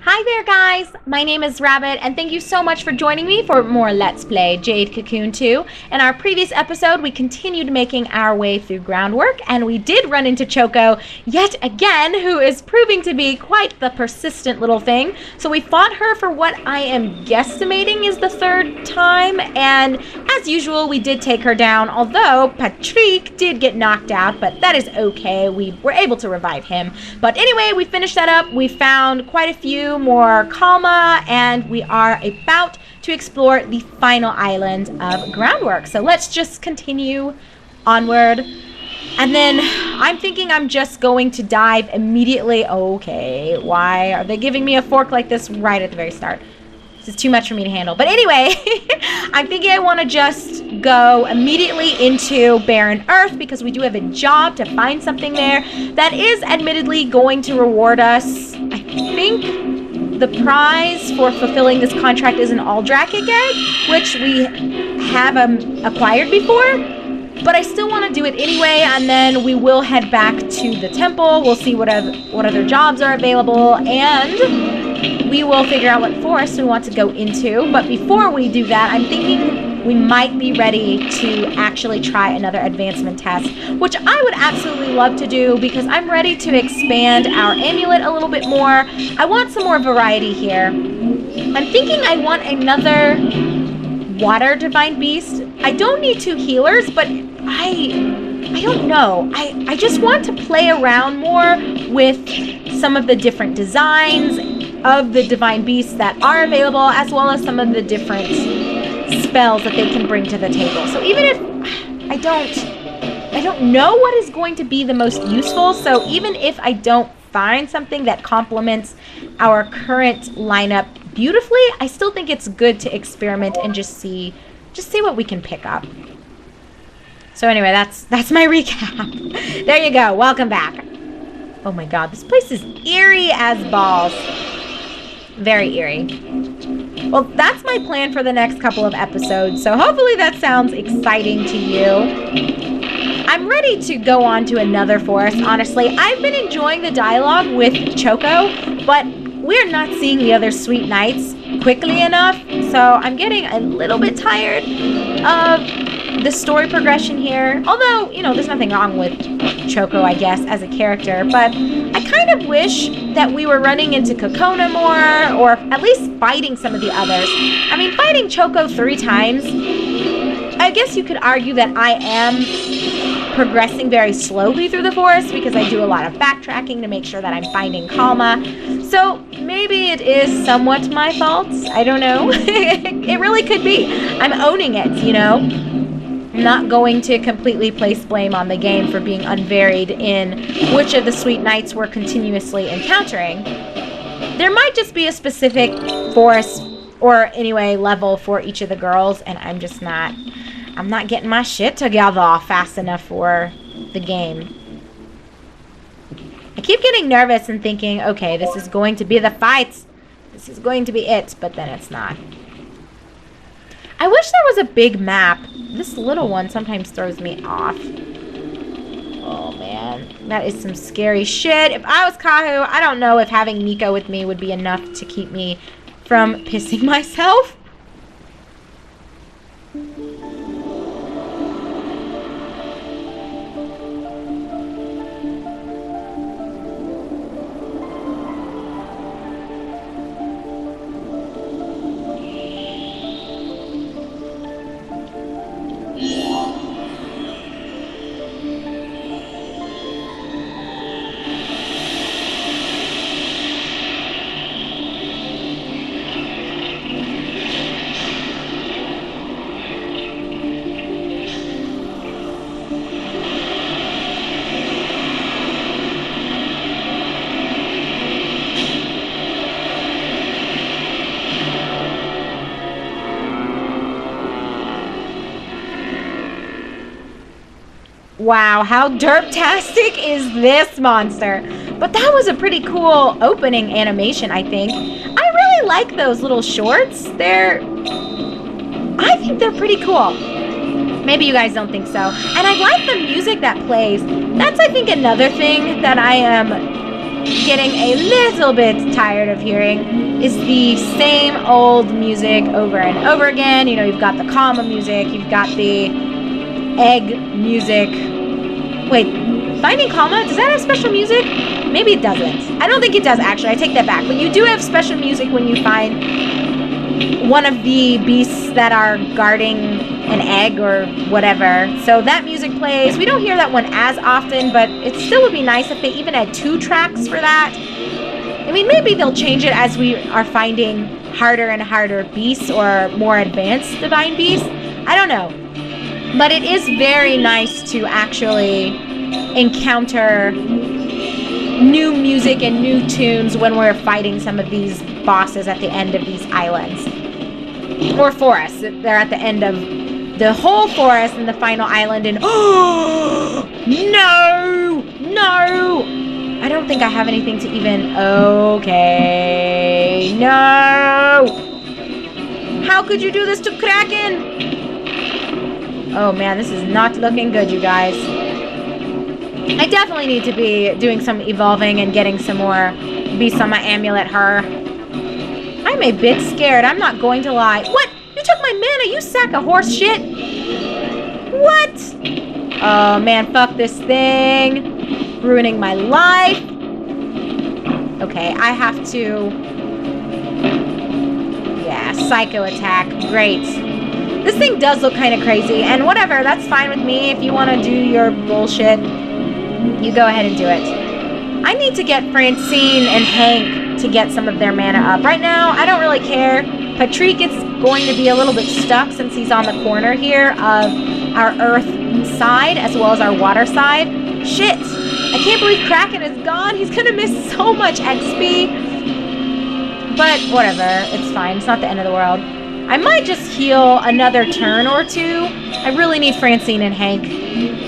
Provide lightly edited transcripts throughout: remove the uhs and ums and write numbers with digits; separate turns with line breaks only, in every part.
Hi there guys, my name is Rabbit and thank you so much for joining me for more Let's Play Jade Cocoon 2. In our previous episode we continued making our way through Groundwork and we did run into Choco yet again, who is proving to be quite the persistent little thing. So we fought her for what I am guesstimating is the third time, and as usual we did take her down, although Patrick did get knocked out, but that is okay, we were able to revive him. But anyway, we finished that up, we found quite a few more Kalma, and we are about to explore the final island of Groundwork. So let's just continue onward. And then I'm thinking I'm just going to dive immediately. Okay, why are they giving me a fork like this right at the very start? This is too much for me to handle. But anyway, I'm thinking I want to just go immediately into Barren Earth because we do have a job to find something there that is admittedly going to reward us. I think the prize for fulfilling this contract is an Aldrakig egg, which we have acquired before, but I still want to do it anyway, and then we will head back to the temple. We'll see what other jobs are available, and we will figure out what forest we want to go into. But before we do that, I'm thinking we might be ready to actually try another advancement test, which I would absolutely love to do because I'm ready to expand our amulet a little bit more. I want some more variety here. I'm thinking I want another water divine beast. I don't need two healers, but I don't know. I just want to play around more with some of the different designs of the divine beasts that are available, as well as some of the different spells that they can bring to the table. So even if I don't know what is going to be the most useful, so even if I don't find something that complements our current lineup beautifully, I still think it's good to experiment and just see what we can pick up. So anyway, that's my recap. There you go. Welcome back. Oh my god, this place is eerie as balls. Very eerie. Well, that's my plan for the next couple of episodes, so hopefully that sounds exciting to you. I'm ready to go on to another forest, honestly. I've been enjoying the dialogue with Choco, but we're not seeing the other sweet knights quickly enough, so I'm getting a little bit tired of the story progression here. Although, you know, there's nothing wrong with Choco, I guess, as a character, but I kind of wish that we were running into Kokona more, or at least fighting some of the others. I mean, fighting Choco 3 times, I guess you could argue that I am progressing very slowly through the forest because I do a lot of backtracking to make sure that I'm finding Kalma. So maybe it is somewhat my fault. I don't know. It really could be. I'm owning it, you know? I'm not going to completely place blame on the game for being unvaried in which of the sweet knights we're continuously encountering. There might just be a specific forest or anyway level for each of the girls, and I'm not getting my shit together fast enough for the game. I keep getting nervous and thinking, okay, this is going to be the fights. This is going to be it, but then it's not. I wish there was a big map. This little one sometimes throws me off. Oh man, that is some scary shit. If I was Kahu, I don't know if having Nico with me would be enough to keep me from pissing myself. Wow, how derptastic is this monster? But that was a pretty cool opening animation, I think. I really like those little shorts. I think they're pretty cool. Maybe you guys don't think so. And I like the music that plays. That's, I think, another thing that I am getting a little bit tired of hearing is the same old music over and over again. You know, you've got the comma music, you've got the egg music. Wait, Finding Comma, does that have special music? Maybe it doesn't. I don't think it does, actually. I take that back. But you do have special music when you find one of the beasts that are guarding an egg or whatever. So that music plays. We don't hear that one as often, but it still would be nice if they even had 2 tracks for that. I mean, maybe they'll change it as we are finding harder and harder beasts or more advanced divine beasts. I don't know. But it is very nice to actually encounter new music and new tunes when we're fighting some of these bosses at the end of these islands. Or forests. They're at the end of the whole forest and the final island and oh no! No! I don't think I have anything to even okay. No! How could you do this to Kraken? Oh man, this is not looking good, you guys. I definitely need to be doing some evolving and getting some more beasts on my amulet her. I'm a bit scared, I'm not going to lie. What? You took my mana, you sack of horse shit! What? Oh man, fuck this thing. Ruining my life. Okay, I have to... Yeah, psycho attack. Great. This thing does look kind of crazy, and whatever, that's fine with me. If you want to do your bullshit, you go ahead and do it. I need to get Francine and Hank to get some of their mana up. Right now, I don't really care. Patrick is going to be a little bit stuck since he's on the corner here of our earth side as well as our water side. Shit! I can't believe Kraken is gone. He's going to miss so much XP. But whatever, it's fine. It's not the end of the world. I might just heal another turn or two. I really need Francine and Hank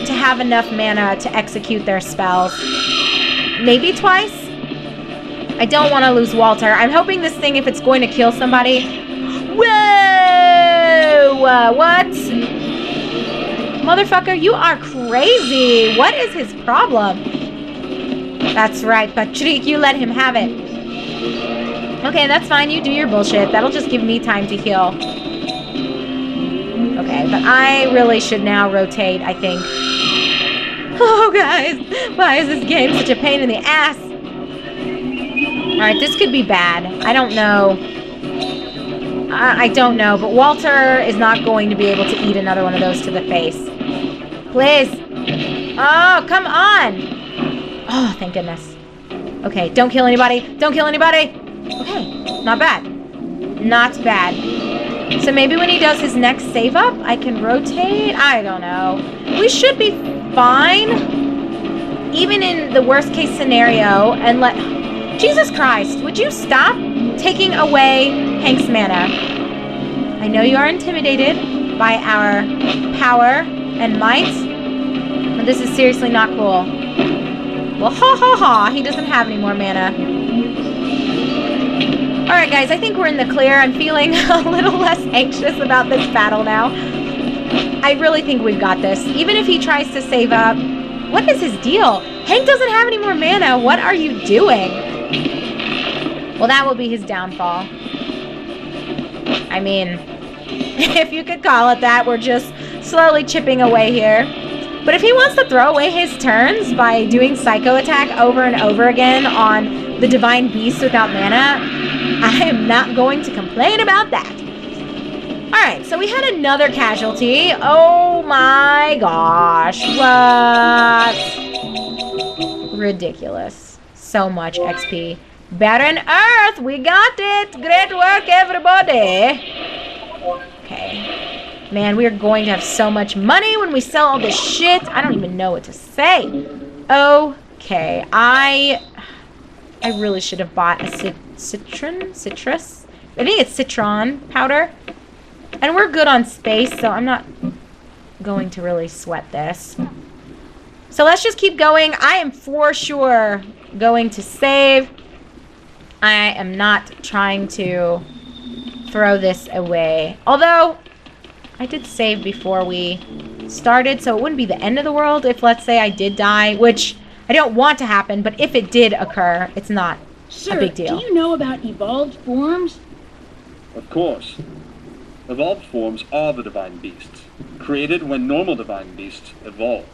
to have enough mana to execute their spells. Maybe twice? I don't want to lose Walter. I'm hoping this thing, if it's going to kill somebody... Whoa! What? Motherfucker, you are crazy. What is his problem? That's right, Patrick, you let him have it. Okay, that's fine. You do your bullshit. That'll just give me time to heal. Okay, but I really should now rotate, I think. Oh, guys. Why is this game such a pain in the ass? Alright, this could be bad. I don't know. I don't know, but Walter is not going to be able to eat another one of those to the face. Please. Oh, come on. Oh, thank goodness. Okay, don't kill anybody. Don't kill anybody. Okay, not bad. Not bad. So maybe when he does his next save up, I can rotate? I don't know. We should be fine. Even in the worst case scenario and let... Jesus Christ, would you stop taking away Hank's mana? I know you are intimidated by our power and might, but this is seriously not cool. Well, ha ha ha, he doesn't have any more mana. Alright guys, I think we're in the clear. I'm feeling a little less anxious about this battle now. I really think we've got this. Even if he tries to save up... What is his deal? Hank doesn't have any more mana. What are you doing? Well, that will be his downfall. I mean, if you could call it that, we're just slowly chipping away here. But if he wants to throw away his turns by doing Psycho Attack over and over again on the Divine Beast without mana, I am not going to complain about that. Alright, so we had another casualty. Oh my gosh. What? Ridiculous. So much XP. Barren Earth, we got it. Great work, everybody. Okay. Man, we are going to have so much money when we sell all this shit. I don't even know what to say. Okay. I really should have bought a citrus. I think it's citron powder. And we're good on space, so I'm not going to really sweat this. So let's just keep going. I am for sure going to save. I am not trying to throw this away. Although, I did save before we started, so it wouldn't be the end of the world if, let's say, I did die, which I don't want to happen, but if it did occur, it's not
Sir,
a big deal.
do you know about evolved forms?
Of course. Evolved forms are the divine beasts, created when normal divine beasts evolved.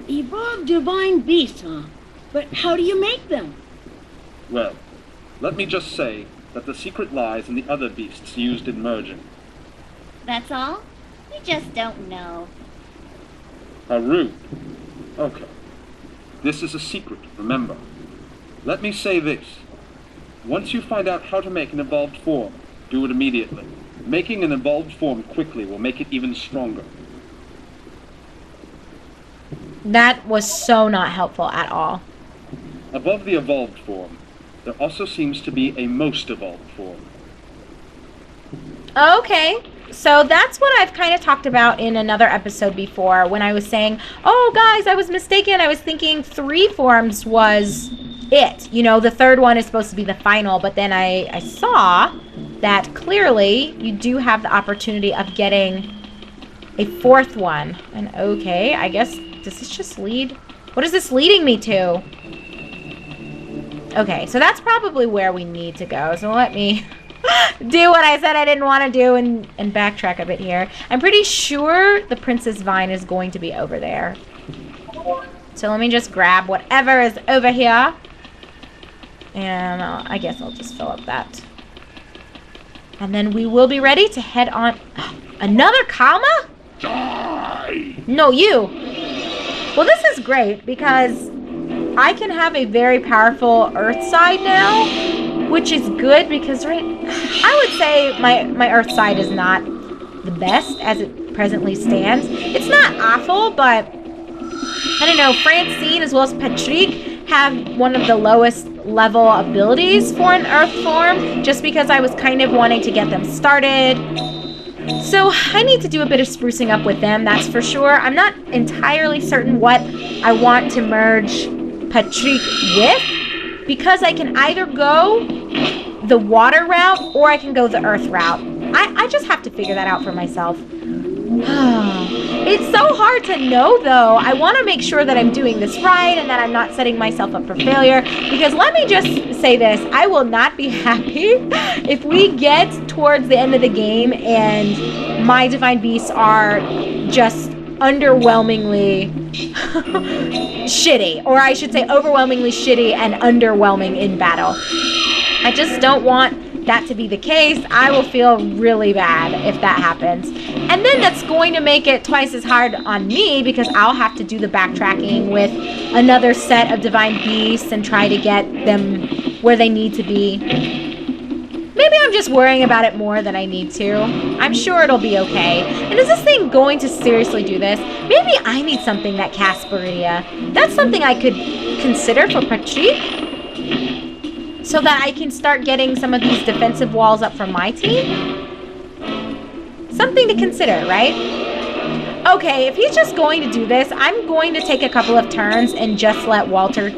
Evolved divine beasts, huh? But how do you make them?
Well, let me just say that the secret lies in the other beasts used in merging.
That's all? We just don't know.
How rude. Okay. This is a secret, remember. Let me say this. Once you find out how to make an evolved form, do it immediately. Making an evolved form quickly will make it even stronger.
That was so not helpful at all.
Above the evolved form, there also seems to be a most evolved form.
Okay, so that's what I've kind of talked about in another episode before when I was saying, oh guys, I was mistaken. I was thinking 3 forms was it. You know, the third one is supposed to be the final, but then I saw that clearly you do have the opportunity of getting a 4th one. And okay, I guess, does this just lead? What is this leading me to? Okay, so that's probably where we need to go. So let me do what I said I didn't want to do and backtrack a bit here. I'm pretty sure the Princess Vine is going to be over there. So let me just grab whatever is over here. And I guess I'll just fill up that. And then we will be ready to head on. Another Kalma?
Die!
No, you. Well, this is great because I can have a very powerful Earth side now, which is good because I would say my Earth side is not the best as it presently stands. It's not awful, but I don't know, Francine as well as Patrick have one of the lowest level abilities for an Earth form just because I was kind of wanting to get them started. So I need to do a bit of sprucing up with them, that's for sure. I'm not entirely certain what I want to merge Patrick with because I can either go the water route or I can go the earth route. I just have to figure that out for myself. It's so hard to know though. I want to make sure that I'm doing this right and that I'm not setting myself up for failure because let me just say this, I will not be happy if we get towards the end of the game and my divine beasts are just underwhelmingly shitty, or I should say overwhelmingly shitty and underwhelming in battle. I just don't want that to be the case. I will feel really bad if that happens. And then that's going to make it twice as hard on me because I'll have to do the backtracking with another set of divine beasts and try to get them where they need to be. Maybe I'm just worrying about it more than I need to. I'm sure it'll be okay. And is this thing going to seriously do this? Maybe I need something that casts Berea. That's something I could consider for Patrick, so that I can start getting some of these defensive walls up for my team. Something to consider, right? Okay, if he's just going to do this, I'm going to take a couple of turns and just let Walter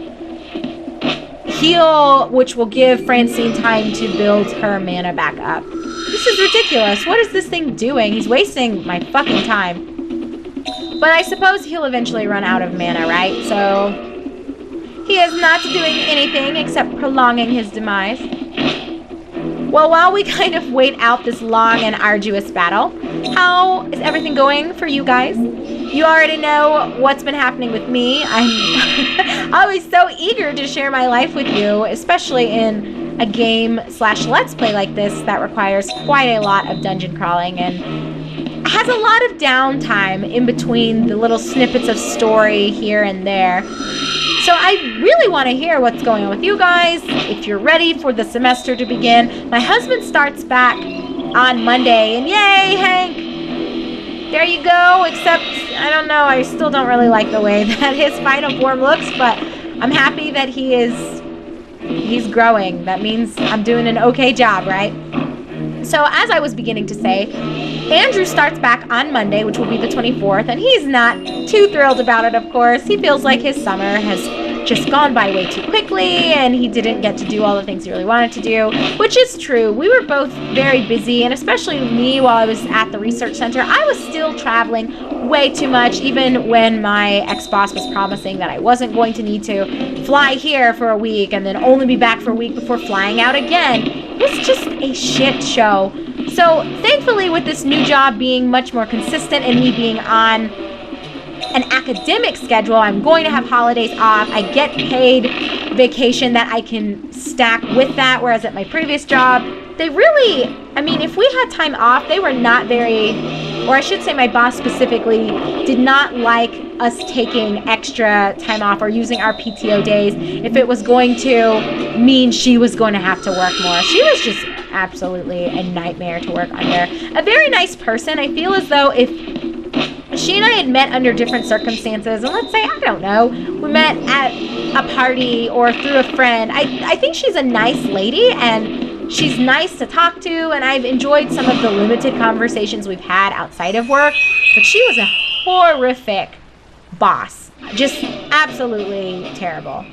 heal, which will give Francine time to build her mana back up. This is ridiculous. What is this thing doing? He's wasting my fucking time. But I suppose he'll eventually run out of mana, right? So he is not doing anything except prolonging his demise. Well, while we kind of wait out this long and arduous battle, how is everything going for you guys? You already know what's been happening with me. I'm always so eager to share my life with you, especially in a game/let's play like this that requires quite a lot of dungeon crawling and has a lot of downtime in between the little snippets of story here and there. So I really want to hear what's going on with you guys, if you're ready for the semester to begin. My husband starts back on Monday, and yay, Hank! There you go, except, I don't know, I still don't really like the way that his final form looks, but I'm happy that he's growing. That means I'm doing an okay job, right? So as I was beginning to say, Andrew starts back on Monday, which will be the 24th, and he's not too thrilled about it, of course. He feels like his summer has just gone by way too quickly, and he didn't get to do all the things he really wanted to do, which is true. We were both very busy, and especially me while I was at the research center. I was still traveling way too much, even when my ex-boss was promising that I wasn't going to need to fly here for a week and then only be back for a week before flying out again. It was just a shit show. So thankfully, with this new job being much more consistent and me being on an academic schedule, I'm going to have holidays off. I get paid vacation that I can stack with that, whereas at my previous job, they really, I mean, if we had time off, they were not very, or I should say my boss specifically, did not like us taking extra time off or using our PTO days if it was going to mean she was going to have to work more. She was just absolutely a nightmare to work under. A very nice person. I feel as though if she and I had met under different circumstances, and let's say, I don't know, we met at a party or through a friend, I think she's a nice lady, and she's nice to talk to, and I've enjoyed some of the limited conversations we've had outside of work, but she was a horrific boss. Just absolutely terrible.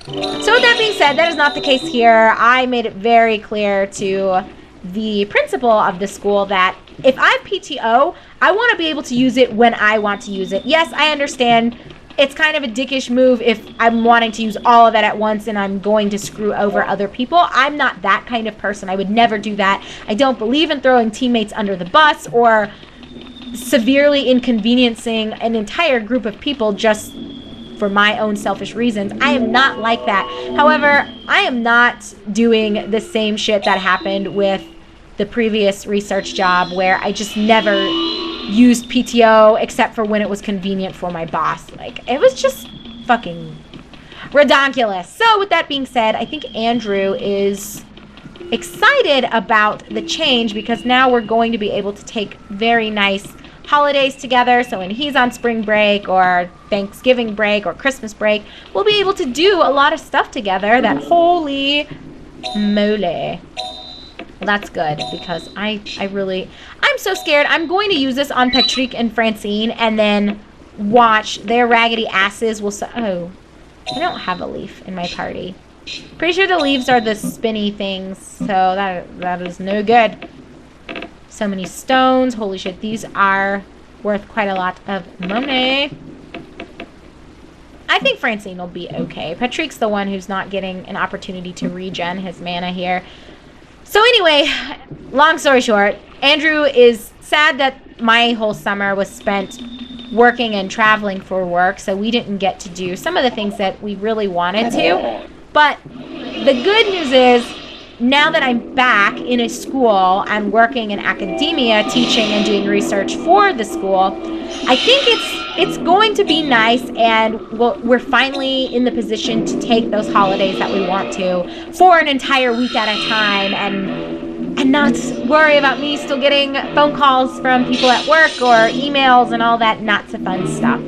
So with that being said, that is not the case here. I made it very clear to the principal of the school that if I have PTO, I want to be able to use it when I want to use it. Yes, I understand it's kind of a dickish move if I'm wanting to use all of it at once and I'm going to screw over other people. I'm not that kind of person. I would never do that. I don't believe in throwing teammates under the bus or severely inconveniencing an entire group of people just for my own selfish reasons. I am not like that. However, I am not doing the same shit that happened with the previous research job where I just never used PTO except for when it was convenient for my boss. Like, it was just fucking redonkulous. So with that being said, I think Andrew is excited about the change because now we're going to be able to take very nice holidays together. So when he's on spring break or Thanksgiving break or Christmas break, we'll be able to do a lot of stuff together that holy moly. Well, that's good because I'm so scared. I'm going to use this on Patrick and Francine and then watch their raggedy asses will oh, I don't have a leaf in my party. Pretty sure the leaves are the spinny things, so that is no good. So many stones. Holy shit, these are worth quite a lot of money. I think Francine will be okay. Patrick's the one who's not getting an opportunity to regen his mana here. So anyway, long story short, Andrew is sad that my whole summer was spent working and traveling for work, so we didn't get to do some of the things that we really wanted to. But the good news is, now that I'm back in a school and working in academia, teaching and doing research for the school, I think it's going to be nice, and we're finally in the position to take those holidays that we want to for an entire week at a time and not worry about me still getting phone calls from people at work or emails and all that not so fun stuff.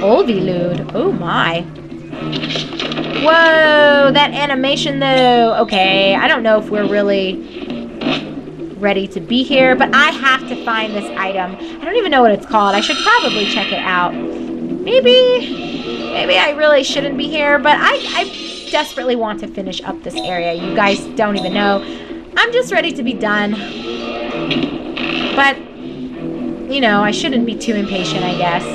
Oldie-lude. Oh my. Whoa, that animation though. Okay, I don't know if we're really ready to be here, but I have to find this item. I don't even know what it's called. I should probably check it out. Maybe I really shouldn't be here, but I desperately want to finish up this area. You guys don't even know. I'm just ready to be done. But, you know, I shouldn't be too impatient, I guess.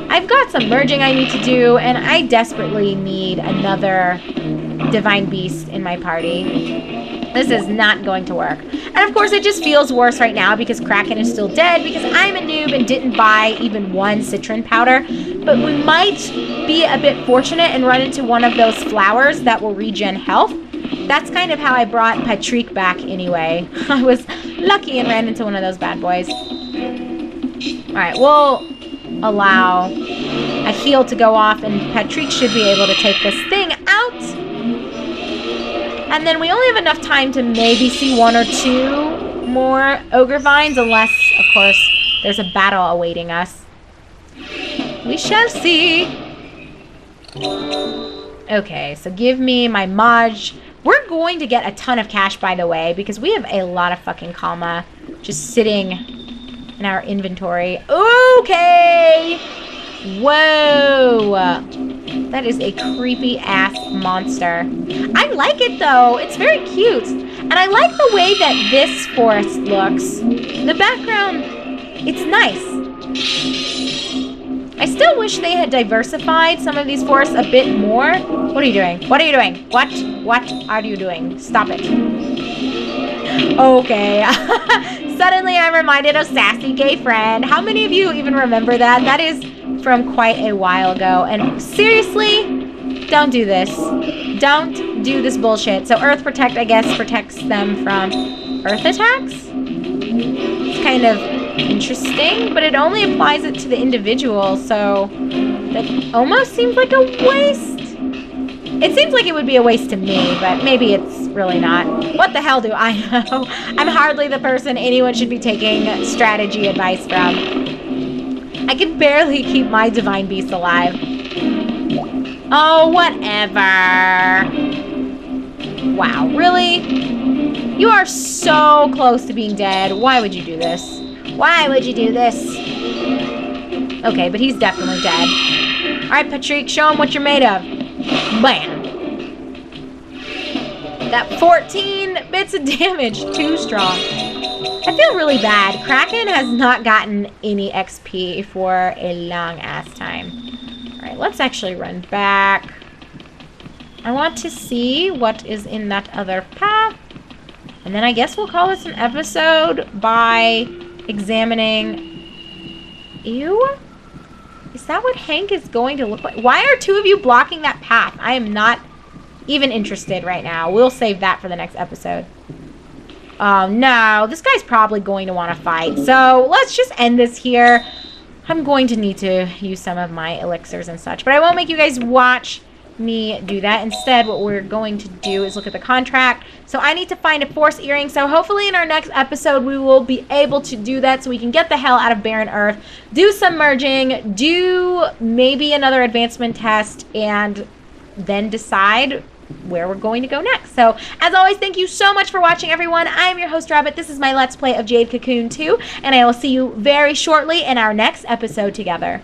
I've got some merging I need to do, and I desperately need another divine beast in my party. This is not going to work. And of course, it just feels worse right now because Kraken is still dead because I'm a noob and didn't buy even one citron powder. But we might be a bit fortunate and run into one of those flowers that will regen health. That's kind of how I brought Patrick back anyway. I was lucky and ran into one of those bad boys. Alright, we'll allow a heal to go off and Patrick should be able to take this thing out. And then we only have enough time to maybe see one or two more ogre vines, unless, of course, there's a battle awaiting us. We shall see. Okay, so give me my Maj. We're going to get a ton of cash, by the way, because we have a lot of fucking Kalma just sitting in our inventory. Okay! Whoa! That is a creepy ass monster. I like it though. It's very cute. And I like the way that this forest looks. The background, it's nice. I still wish they had diversified some of these forests a bit more. What are you doing? What are you doing? What are you doing? Stop it. Okay. Suddenly I'm reminded of Sassy Gay Friend. How many of you even remember that? That is from quite a while ago. And seriously, don't do this. Don't do this bullshit. So Earth Protect, I guess, protects them from Earth attacks? It's kind of interesting, but it only applies it to the individual, so that almost seems like a waste. It seems like it would be a waste to me, but maybe it's really not. What the hell do I know? I'm hardly the person anyone should be taking strategy advice from. I can barely keep my divine beast alive. Oh, whatever. Wow, really? You are so close to being dead. Why would you do this? Why would you do this? Okay, but he's definitely dead. Alright, Patrick, show him what you're made of. Bam. That 14 bits of damage. Too strong. I feel really bad. Kraken has not gotten any XP for a long ass time. Alright, let's actually run back. I want to see what is in that other path. And then I guess we'll call this an episode by examining... Ew? Is that what Hank is going to look like? Why are two of you blocking that path? I am not even interested right now. We'll save that for the next episode. Oh, no. This guy's probably going to want to fight. So let's just end this here. I'm going to need to use some of my elixirs and such. But I won't make you guys watch me do that. Instead, what we're going to do is look at the contract. So I need to find a force earring. So hopefully in our next episode, we will be able to do that so we can get the hell out of Barren Earth, do some merging, do maybe another advancement test, and then decide where we're going to go next. So as always, thank you so much for watching, everyone. I am your host, Rabbit. This is my Let's Play of Jade Cocoon 2, and I will see you very shortly in our next episode together.